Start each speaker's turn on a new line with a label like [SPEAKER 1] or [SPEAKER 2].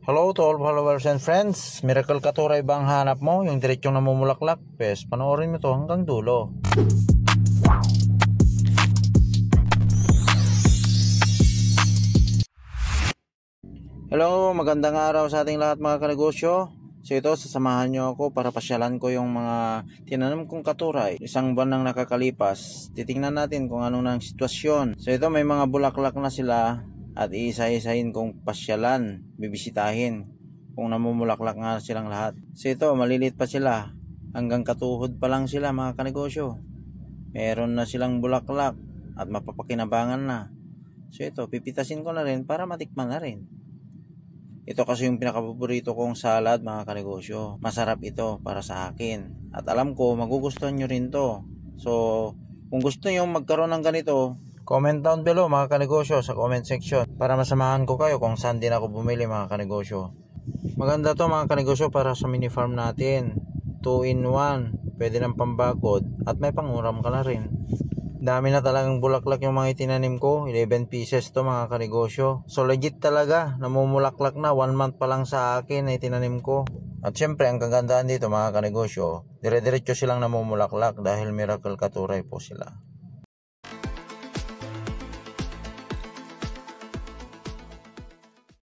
[SPEAKER 1] Hello to all followers and friends. Miracle Katuray ba ang hanap mo? Yung diretsong namumulaklak? Pes, panoorin mo to hanggang dulo. Hello, magandang araw sa ating lahat mga kanegosyo. So ito, sasamahan nyo ako para pasyalan ko yung mga tinanong kong katuray. Isang buwan nang nakakalipas, titingnan natin kung anong nang sitwasyon. So ito, may mga bulaklak na sila at iisa-isahin kong pasyalan, bibisitahin kung namumulaklak nga silang lahat. So ito, maliliit pa sila, hanggang katuhod pa lang sila mga kanegosyo. Meron na silang bulaklak at mapapakinabangan na. So ito, pipitasin ko na rin para matikman na rin. Ito kasi yung pinakapaborito kong salad mga kanegosyo. Masarap ito para sa akin. At alam ko magugustuhan nyo rin to. So kung gusto nyo magkaroon ng ganito, comment down below mga kanegosyo sa comment section para masamahan ko kayo kung saan din ako bumili mga kanegosyo. Maganda to mga kanegosyo para sa mini farm natin. 2 in 1. Pwede ng pambakod at may panguram ka na rin. Dami na talagang bulaklak yung mga itinanim ko. 11 pieces to mga kanegosyo. So legit talaga. Namumulaklak na. 1 month pa lang sa akin na itinanim ko. At syempre ang kagandaan dito mga kanegosyo, dire-diretso silang namumulaklak dahil Miracle Katuray po sila.